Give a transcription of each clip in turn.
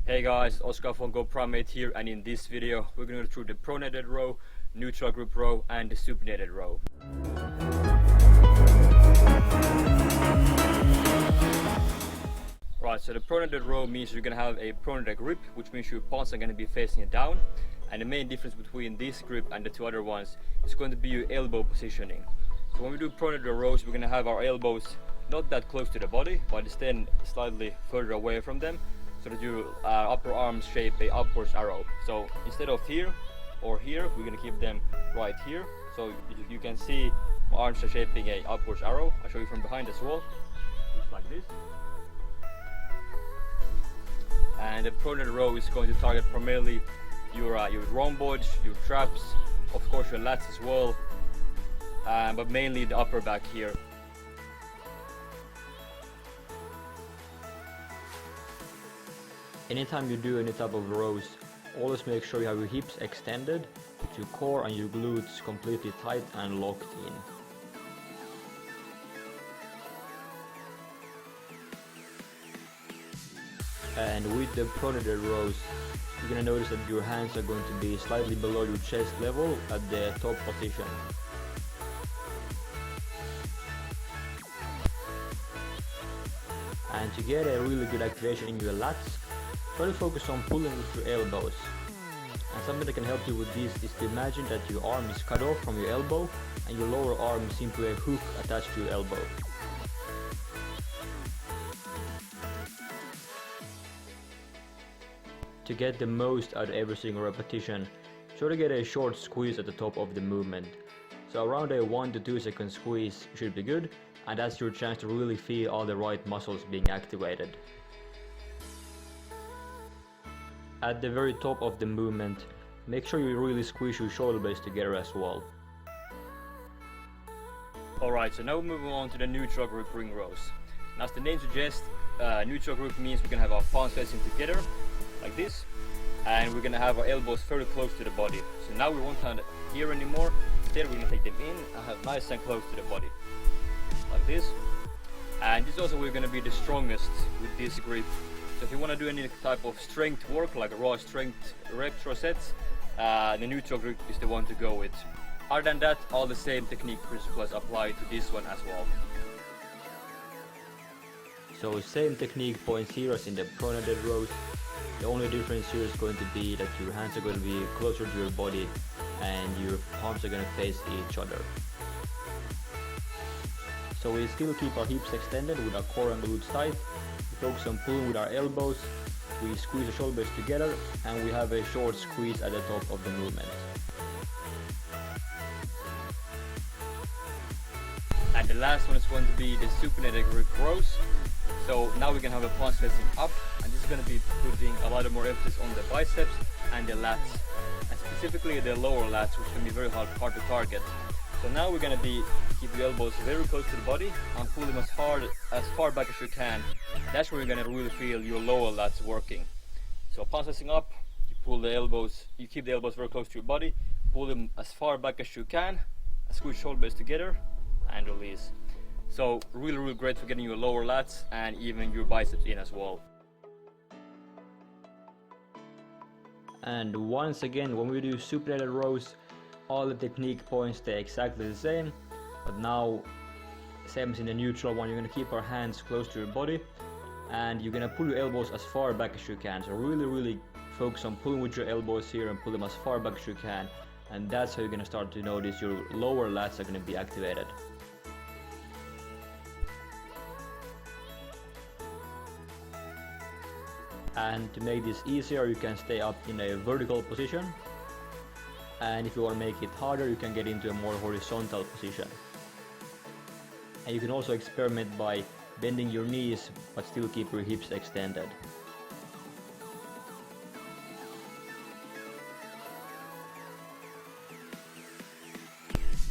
Hey guys, Oscar from Pronated here, and in this video we're going to go through the pronated row, neutral grip row and the supinated row. Right, so the pronated row means you're going to have a pronated grip, which means your palms are going to be facing it down, and the main difference between this grip and the two other ones is going to be your elbow positioning. So when we do pronated rows, we're going to have our elbows not that close to the body, but instead slightly further away from them, so that your upper arms shape a upwards arrow. So instead of here or here, we're going to keep them right here. So you can see my arms are shaping a upwards arrow. I'll show you from behind as well. Looks like this. And the pronated row is going to target primarily your rhomboids, your traps, of course your lats as well, but mainly the upper back here. Anytime you do any type of rows, always make sure you have your hips extended, with your core and your glutes completely tight and locked in. And with the pronated rows, you're going to notice that your hands are going to be slightly below your chest level at the top position. And to get a really good activation in your lats, try to focus on pulling with your elbows. And something that can help you with this is to imagine that your arm is cut off from your elbow and your lower arm is simply a hook attached to your elbow. To get the most out of every single repetition, try to get a short squeeze at the top of the movement. So around a 1 to 2 second squeeze should be good, and that's your chance to really feel all the right muscles being activated. At the very top of the movement, make sure you really squeeze your shoulder blades together as well. Alright, so now we're moving on to the neutral grip ring rows. Now as the name suggests, neutral grip means we're going to have our palms facing together, like this, and we're going to have our elbows very close to the body. So now we won't have it here anymore, instead we're going to take them in and have nice and close to the body, like this. And this is also where we're going to be the strongest with this grip. So if you want to do any type of strength work, like raw strength retro sets, the neutral grip is the one to go with. Other than that, all the same technique principles apply to this one as well. So same technique points here as in the pronated rows. The only difference here is going to be that your hands are going to be closer to your body and your palms are going to face each other. So we still keep our hips extended with our core and glutes tight. We focus on pulling with our elbows, we squeeze the shoulders together, and we have a short squeeze at the top of the movement. And the last one is going to be the supinated grip rows. So now we can have the palms facing up, and this is going to be putting a lot more emphasis on the biceps and the lats, and specifically the lower lats, which can be very hard to target. So now we're going to be keep your elbows very close to the body and pull them as far back as you can. That's where you're going to really feel your lower lats working. So palms facing up, you pull the elbows, you keep the elbows very close to your body, pull them as far back as you can, squeeze shoulder blades together and release. So really great for getting your lower lats and even your biceps in as well. And once again, when we do supinated rows, all the technique points stay exactly the same, but now, same as in the neutral one, you're going to keep our hands close to your body and you're going to pull your elbows as far back as you can. So really focus on pulling with your elbows here and pull them as far back as you can, and that's how you're going to start to notice your lower lats are going to be activated. And to make this easier, you can stay up in a vertical position, and if you want to make it harder, you can get into a more horizontal position. And you can also experiment by bending your knees but still keep your hips extended.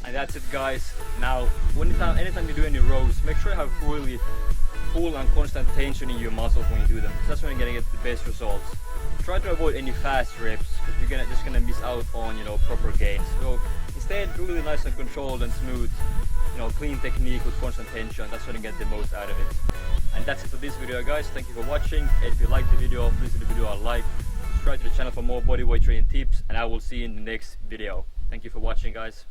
And that's it guys. Now anytime you do any rows, make sure you have really full and constant tension in your muscles when you do them, because that's when you're gonna get the best results. Try to avoid any fast reps, because you're just gonna miss out on proper gains. So instead, really nice and controlled and smooth, clean technique with constant tension. That's when you get the most out of it. And that's it for this video guys. Thank you for watching. If you liked the video, please give the video a like. subscribe to the channel for more bodyweight training tips, and I will see you in the next video. Thank you for watching, guys.